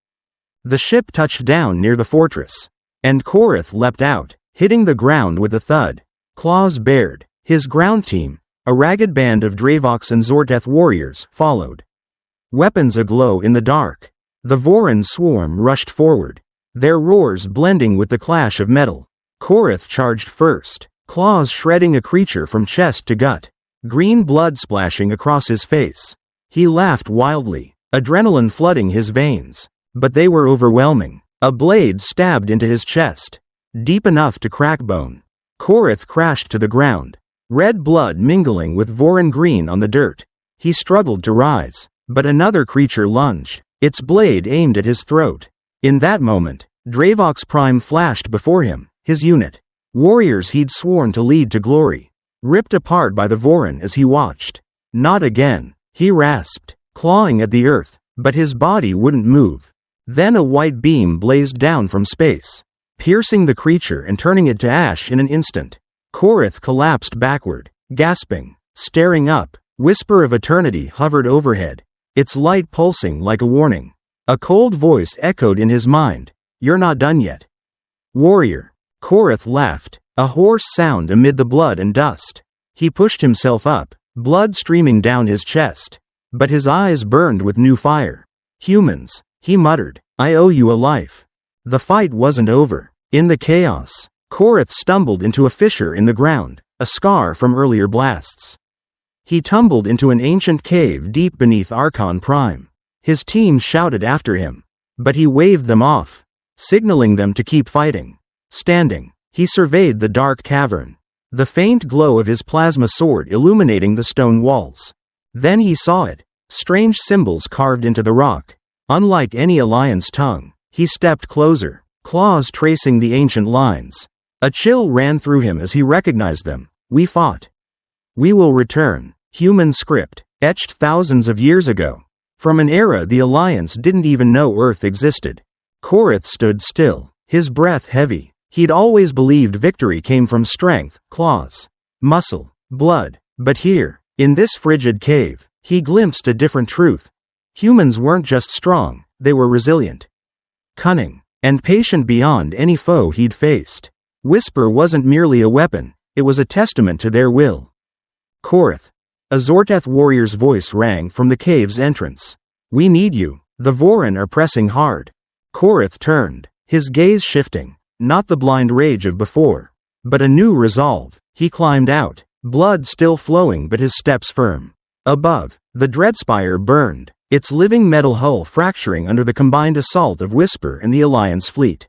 The ship touched down near the fortress, and Korath leapt out, hitting the ground with a thud. Claws bared. His ground team, a ragged band of Dravox and Zorteth warriors, followed, weapons aglow in the dark. The Vorin swarm rushed forward, their roars blending with the clash of metal. Korath charged first, claws shredding a creature from chest to gut, green blood splashing across his face. He laughed wildly, adrenaline flooding his veins, but they were overwhelming. A blade stabbed into his chest, deep enough to crack bone. Korath crashed to the ground, red blood mingling with Voron green on the dirt. He struggled to rise, but another creature lunged, its blade aimed at his throat. In that moment, Dravox Prime flashed before him, his unit. Warriors he'd sworn to lead to glory, ripped apart by the Voron as he watched. Not again, he rasped, clawing at the earth, but his body wouldn't move. Then a white beam blazed down from space, piercing the creature and turning it to ash in an instant. Korath collapsed backward, gasping, staring up. Whisper of Eternity hovered overhead, its light pulsing like a warning. A cold voice echoed in his mind. You're not done yet. Warrior. Korath laughed, a hoarse sound amid the blood and dust. He pushed himself up, blood streaming down his chest. But his eyes burned with new fire. Humans, he muttered, I owe you a life. The fight wasn't over. In the chaos, Korath stumbled into a fissure in the ground, a scar from earlier blasts. He tumbled into an ancient cave deep beneath Arkon Prime. His team shouted after him, but he waved them off, signaling them to keep fighting. Standing, he surveyed the dark cavern, the faint glow of his plasma sword illuminating the stone walls. Then he saw it, strange symbols carved into the rock. Unlike any Alliance tongue, he stepped closer, claws tracing the ancient lines. A chill ran through him as he recognized them. We fought. We will return. Human script, etched thousands of years ago. From an era the Alliance didn't even know Earth existed. Korath stood still, his breath heavy. He'd always believed victory came from strength, claws, muscle, blood. But here, in this frigid cave, he glimpsed a different truth. Humans weren't just strong, they were resilient, cunning, and patient beyond any foe he'd faced. Whisper wasn't merely a weapon, it was a testament to their will. Korath. A Zorteth warrior's voice rang from the cave's entrance. We need you. The Voron are pressing hard. Korath turned, his gaze shifting, not the blind rage of before, but a new resolve. He climbed out, blood still flowing but his steps firm. Above, the Dreadspire burned, its living metal hull fracturing under the combined assault of Whisper and the Alliance fleet.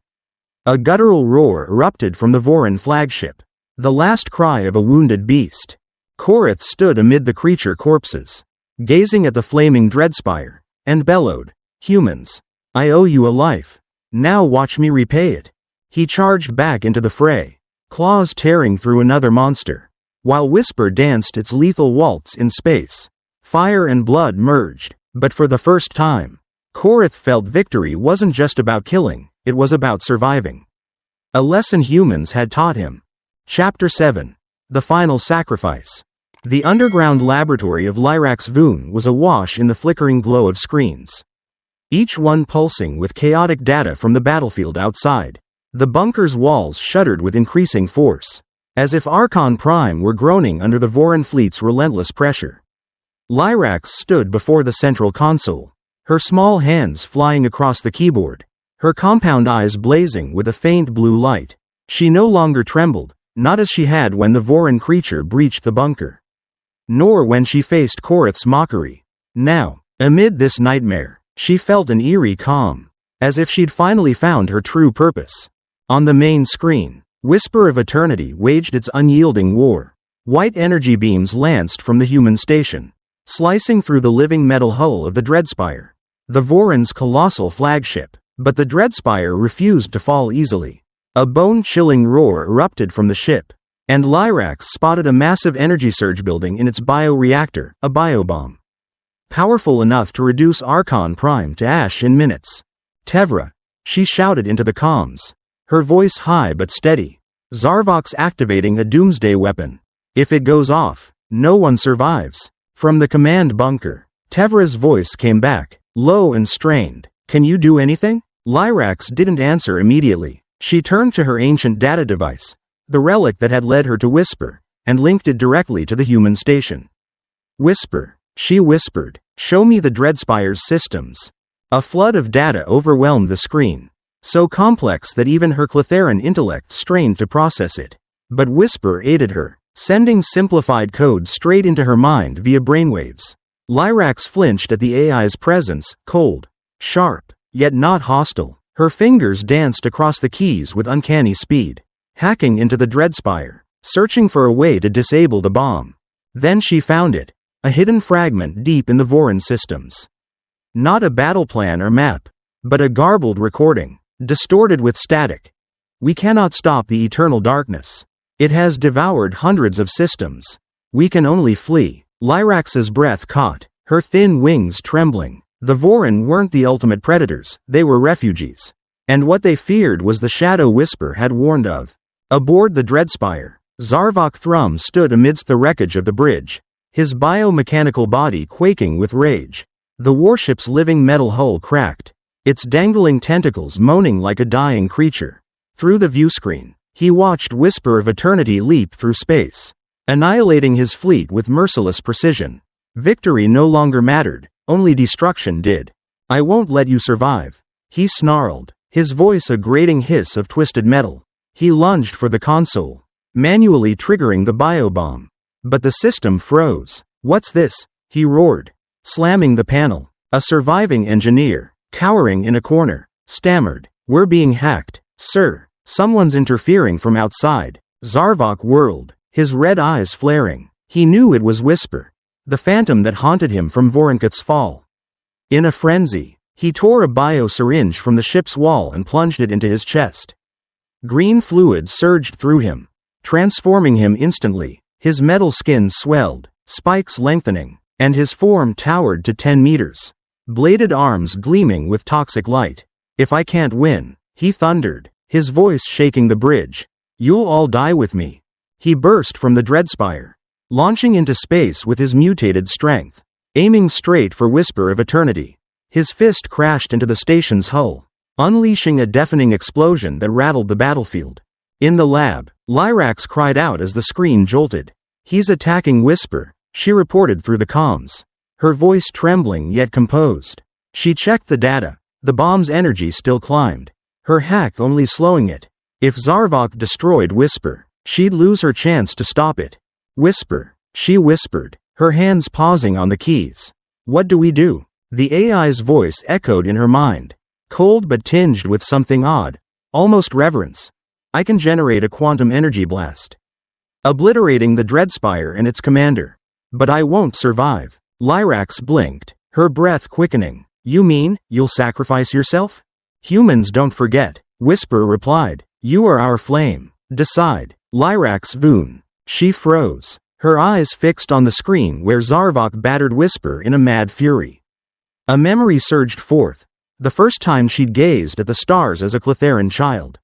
A guttural roar erupted from the Voron flagship, the last cry of a wounded beast. Korath stood amid the creature corpses, gazing at the flaming Dreadspire, and bellowed, Humans, I owe you a life. Now watch me repay it. He charged back into the fray, claws tearing through another monster, while Whisper danced its lethal waltz in space. Fire and blood merged, but for the first time, Korath felt victory wasn't just about killing, it was about surviving. A lesson humans had taught him. Chapter 7. The Final Sacrifice. The underground laboratory of Lyrax Voon was awash in the flickering glow of screens, each one pulsing with chaotic data from the battlefield outside. The bunker's walls shuddered with increasing force, as if Arkon Prime were groaning under the Voron fleet's relentless pressure. Lyrax stood before the central console, her small hands flying across the keyboard, her compound eyes blazing with a faint blue light. She no longer trembled, not as she had when the Voron creature breached the bunker, nor when she faced Korath's mockery. Now, amid this nightmare, she felt an eerie calm, as if she'd finally found her true purpose. On the main screen, Whisper of Eternity waged its unyielding war. White energy beams lanced from the human station, slicing through the living metal hull of the Dreadspire, the Voron's colossal flagship. But the Dreadspire refused to fall easily. A bone-chilling roar erupted from the ship, and Lyrax spotted a massive energy surge building in its bioreactor, a biobomb, powerful enough to reduce Arkon Prime to ash in minutes. Tevra, she shouted into the comms, her voice high but steady. Zarvox activating a doomsday weapon. If it goes off, no one survives. From the command bunker, Tevra's voice came back, low and strained. Can you do anything? Lyrax didn't answer immediately. She turned to her ancient data device, the relic that had led her to Whisper, and linked it directly to the human station. Whisper, she whispered, show me the Dreadspire's systems. A flood of data overwhelmed the screen, so complex that even her Clotharan intellect strained to process it. But Whisper aided her, sending simplified code straight into her mind via brainwaves. Lyrax flinched at the AI's presence, cold, sharp, yet not hostile. Her fingers danced across the keys with uncanny speed, hacking into the Dreadspire. searching for a way to disable the bomb. Then she found it, a hidden fragment deep in the Voron systems. Not a battle plan or map, but a garbled recording, distorted with static. We cannot stop the eternal darkness. It has devoured hundreds of systems. We can only flee. Lyrax's breath caught, her thin wings trembling. The Voron weren't the ultimate predators, they were refugees. And what they feared was the shadow Whisper had warned of. Aboard the Dreadspire, Zarvok Thrum stood amidst the wreckage of the bridge, his biomechanical body quaking with rage. The warship's living metal hull cracked, its dangling tentacles moaning like a dying creature. Through the viewscreen, he watched Whisper of Eternity leap through space, annihilating his fleet with merciless precision. Victory no longer mattered, only destruction did. "I won't let you survive," he snarled, his voice a grating hiss of twisted metal. He lunged for the console, manually triggering the biobomb. But the system froze. "What's this?" he roared, slamming the panel. A surviving engineer, cowering in a corner, stammered, "We're being hacked, sir. Someone's interfering from outside." Zarvok whirled, his red eyes flaring. He knew it was Whisper, the phantom that haunted him from Voronkot's fall. In a frenzy, he tore a bio-syringe from the ship's wall and plunged it into his chest. Green fluid surged through him, transforming him instantly. His metal skin swelled, spikes lengthening, and his form towered to 10 meters. Bladed arms gleaming with toxic light. "If I can't win," he thundered, his voice shaking the bridge, "you'll all die with me." He burst from the Dreadspire, launching into space with his mutated strength, aiming straight for Whisper of Eternity. His fist crashed into the station's hull, unleashing a deafening explosion that rattled the battlefield. In the lab, Lyrax cried out as the screen jolted. "He's attacking Whisper," she reported through the comms, her voice trembling yet composed. She checked the data. The bomb's energy still climbed, her hack only slowing it. If Zarvok destroyed Whisper, she'd lose her chance to stop it. "Whisper," she whispered, her hands pausing on the keys. "What do we do?" The AI's voice echoed in her mind, cold but tinged with something odd, almost reverence. "I can generate a quantum energy blast, obliterating the Dreadspire and its commander. But I won't survive." Lyrax blinked, her breath quickening. "You mean, you'll sacrifice yourself?" "Humans don't forget," Whisper replied. "You are our flame. Decide." Lyrax Voon. She froze, her eyes fixed on the screen where Zarvok battered Whisper in a mad fury. A memory surged forth, the first time she'd gazed at the stars as a Clotharan child.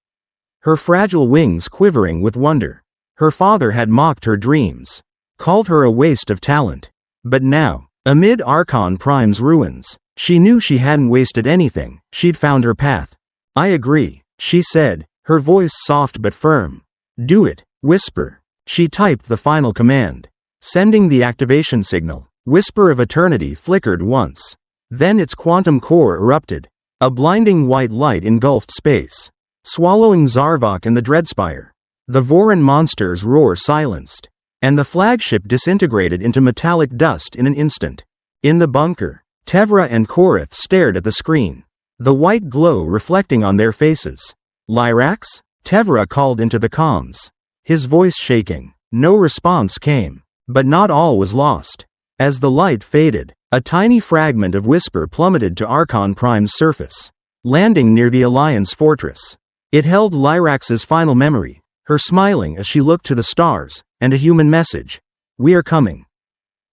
Her fragile wings quivering with wonder. Her father had mocked her dreams, called her a waste of talent. But now, amid Arkon Prime's ruins, she knew she hadn't wasted anything, she'd found her path. "I agree," she said, her voice soft but firm. "Do it, Whisper." She typed the final command, sending the activation signal. Whisper of Eternity flickered once. Then its quantum core erupted. A blinding white light engulfed space, swallowing Zarvok and the Dreadspire. The Voron monster's roar silenced, and the flagship disintegrated into metallic dust in an instant. In the bunker, Tevra and Korith stared at the screen, the white glow reflecting on their faces. "Lyrax?" Tevra called into the comms, his voice shaking. No response came, but not all was lost. As the light faded, a tiny fragment of Whisper plummeted to Arkon Prime's surface, landing near the Alliance fortress. It held Lyrax's final memory, her smiling as she looked to the stars, and a human message. "We are coming."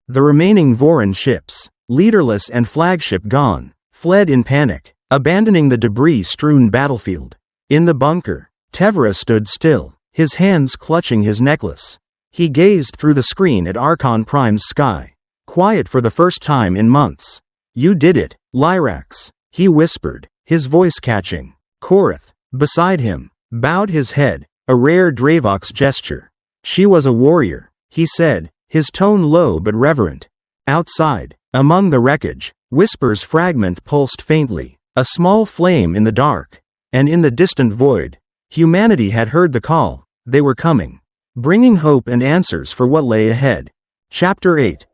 The remaining Voron ships, leaderless and flagship gone, fled in panic, abandoning the debris-strewn battlefield. In the bunker, Tevra stood still, his hands clutching his necklace. He gazed through the screen at Arkon Prime's sky, quiet for the first time in months. "You did it, Lyrax," he whispered, his voice catching. Korith, beside him, bowed his head, a rare Dravok's gesture. "She was a warrior," he said, his tone low but reverent. Outside, among the wreckage, Whisper's fragment pulsed faintly, a small flame in the dark. And in the distant void, humanity had heard the call. They were coming, bringing hope and answers for what lay ahead. Chapter 8.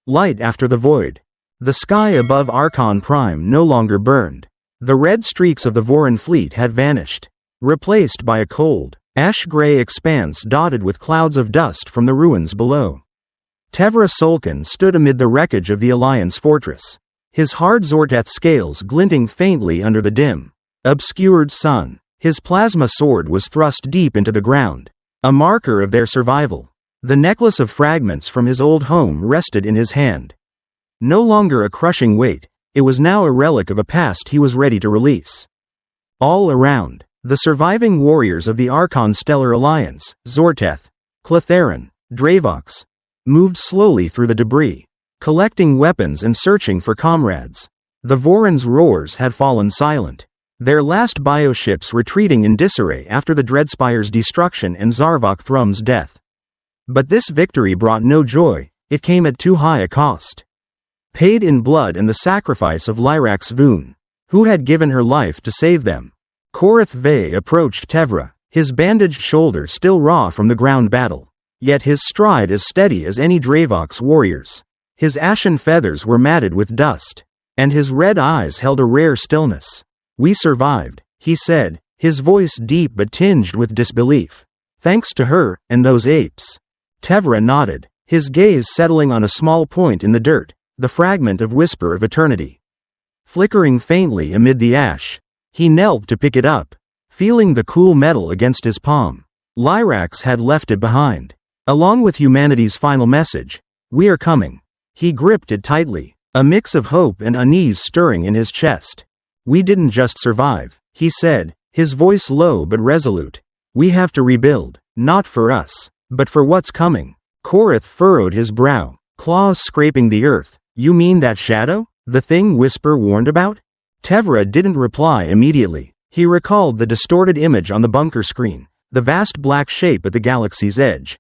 Light after the void. The sky above Arkon Prime no longer burned. The red streaks of the Voron fleet had vanished, replaced by a cold, ash-gray expanse dotted with clouds of dust from the ruins below. Tevra Solkin stood amid the wreckage of the Alliance fortress, his hard Zorteth scales glinting faintly under the dim, obscured sun. His plasma sword was thrust deep into the ground, a marker of their survival. The necklace of fragments from his old home rested in his hand. No longer a crushing weight, it was now a relic of a past he was ready to release. All around, the surviving warriors of the Arkon Stellar Alliance, Zorteth, Clotharin, Dravox, moved slowly through the debris, collecting weapons and searching for comrades. The Voron's roars had fallen silent, their last bioships retreating in disarray after the Dreadspire's destruction and Zarvok Thrum's death. But this victory brought no joy, it came at too high a cost. Paid in blood and the sacrifice of Lyrax Voon, who had given her life to save them. Korath Vey approached Tevra, his bandaged shoulder still raw from the ground battle, yet his stride as steady as any Dravox warrior's. His ashen feathers were matted with dust, and his red eyes held a rare stillness. "We survived," he said, his voice deep but tinged with disbelief. "Thanks to her, and those apes." Tevra nodded, his gaze settling on a small point in the dirt, the fragment of Whisper of Eternity. Flickering faintly amid the ash, he knelt to pick it up, feeling the cool metal against his palm. Lyrax had left it behind, along with humanity's final message, "We are coming." He gripped it tightly, a mix of hope and unease stirring in his chest. "We didn't just survive," he said, his voice low but resolute. "We have to rebuild, not for us, but for what's coming." Korath furrowed his brow, claws scraping the earth. "You mean that shadow? The thing Whisper warned about?" Tevra didn't reply immediately. He recalled the distorted image on the bunker screen, the vast black shape at the galaxy's edge.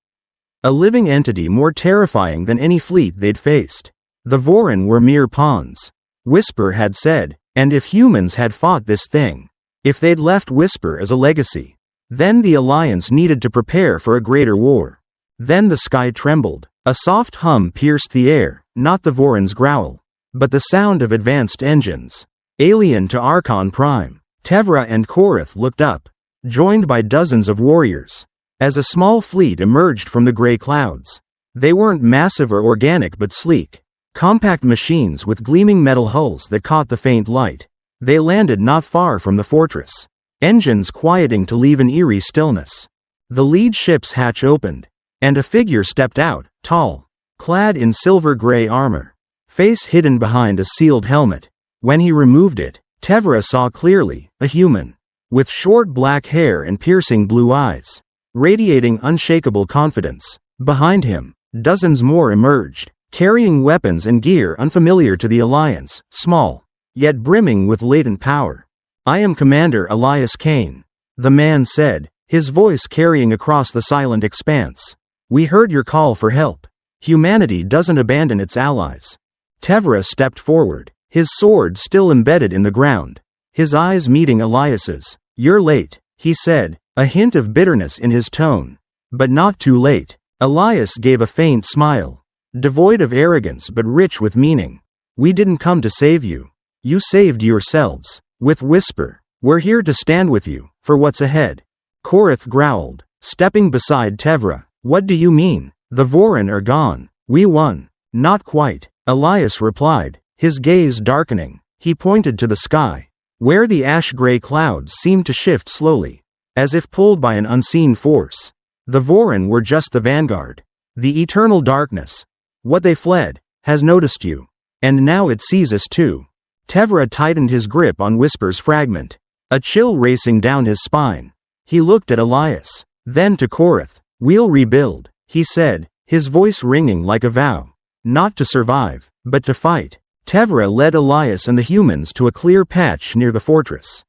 A living entity more terrifying than any fleet they'd faced. The Voron were mere pawns, Whisper had said, and if humans had fought this thing, if they'd left Whisper as a legacy, then the Alliance needed to prepare for a greater war. Then the sky trembled. A soft hum pierced the air, not the Voron's growl, but the sound of advanced engines. Alien to Arkon Prime, Tevra and Korath looked up, joined by dozens of warriors, as a small fleet emerged from the gray clouds. They weren't massive or organic but sleek, compact machines with gleaming metal hulls that caught the faint light. They landed not far from the fortress, engines quieting to leave an eerie stillness. The lead ship's hatch opened, and a figure stepped out, tall, clad in silver-gray armor, face hidden behind a sealed helmet. When he removed it, Tevra saw clearly, a human, with short black hair and piercing blue eyes, radiating unshakable confidence. Behind him, dozens more emerged, carrying weapons and gear unfamiliar to the Alliance, small, yet brimming with latent power. "I am Commander Elias Kane," the man said, his voice carrying across the silent expanse. "We heard your call for help. Humanity doesn't abandon its allies." Tevra stepped forward, his sword still embedded in the ground, his eyes meeting Elias's. "You're late," he said, a hint of bitterness in his tone. "But not too late." Elias gave a faint smile, devoid of arrogance but rich with meaning. "We didn't come to save you. You saved yourselves. With Whisper, we're here to stand with you, for what's ahead." Korath growled, stepping beside Tevra. "What do you mean? The Voron are gone. We won." "Not quite," Elias replied, his gaze darkening. He pointed to the sky, where the ash-gray clouds seemed to shift slowly, as if pulled by an unseen force. "The Voron were just the vanguard. The eternal darkness, what they fled, has noticed you. And now it sees us too." Tevra tightened his grip on Whisper's fragment, a chill racing down his spine. He looked at Elias, then to Korath. "We'll rebuild," he said, his voice ringing like a vow. "Not to survive, but to fight." Tevra led Elias and the humans to a clear patch near the fortress,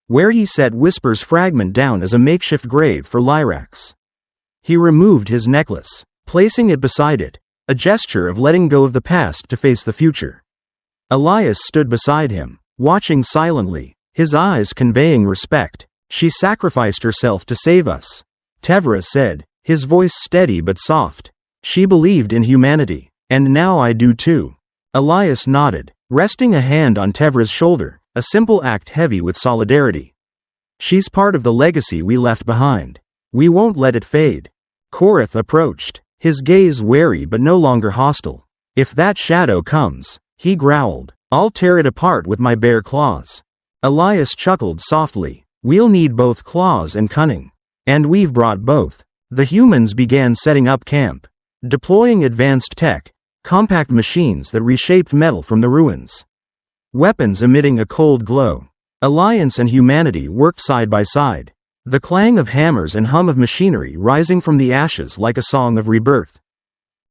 where he set Whisper's fragment down as a makeshift grave for Lyrax. He removed his necklace, placing it beside it, a gesture of letting go of the past to face the future. Elias stood beside him, watching silently, his eyes conveying respect. "She sacrificed herself to save us," Tevra said, his voice steady but soft. "She believed in humanity, and now I do too." Elias nodded, resting a hand on Tevra's shoulder, a simple act heavy with solidarity. "She's part of the legacy we left behind. We won't let it fade. Korath approached, his gaze wary but no longer hostile. If that shadow comes, he growled, I'll tear it apart with my bare claws. Elias chuckled softly. We'll need both claws and cunning. And we've brought both. The humans began setting up camp, deploying advanced tech, compact machines that reshaped metal from the ruins. Weapons emitting a cold glow. Alliance and humanity worked side by side, the clang of hammers and hum of machinery rising from the ashes like a song of rebirth.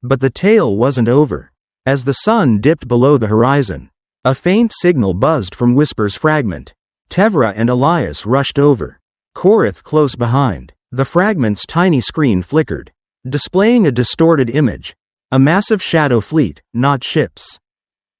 But the tale wasn't over. As the sun dipped below the horizon, a faint signal buzzed from Whisper's fragment. Tevra and Elias rushed over, Korath close behind. The fragment's tiny screen flickered, displaying a distorted image, a massive shadow fleet, not ships,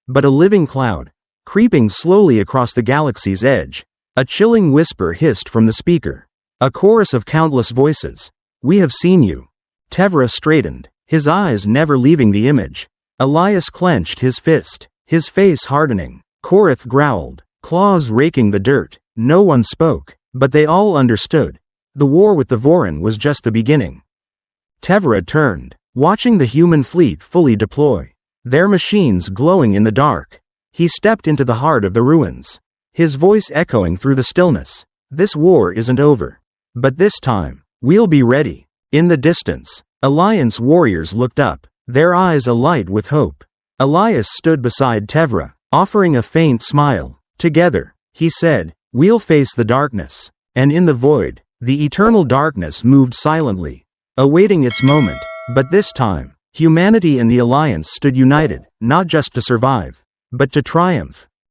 but a living cloud, creeping slowly across the galaxy's edge. A chilling whisper hissed from the speaker. A chorus of countless voices. We have seen you. Tevra straightened, his eyes never leaving the image. Elias clenched his fist, his face hardening. Korath growled, claws raking the dirt. No one spoke, but they all understood. The war with the Vorin was just the beginning. Tevra turned, watching the human fleet fully deploy, their machines glowing in the dark. He stepped into the heart of the ruins, his voice echoing through the stillness. This war isn't over. But this time, we'll be ready. In the distance, Alliance warriors looked up, their eyes alight with hope. Elias stood beside Tevra, offering a faint smile. Together, he said, we'll face the darkness. And in the void, the eternal darkness moved silently, awaiting its moment. But this time, humanity and the Alliance stood united, not just to survive, but to triumph.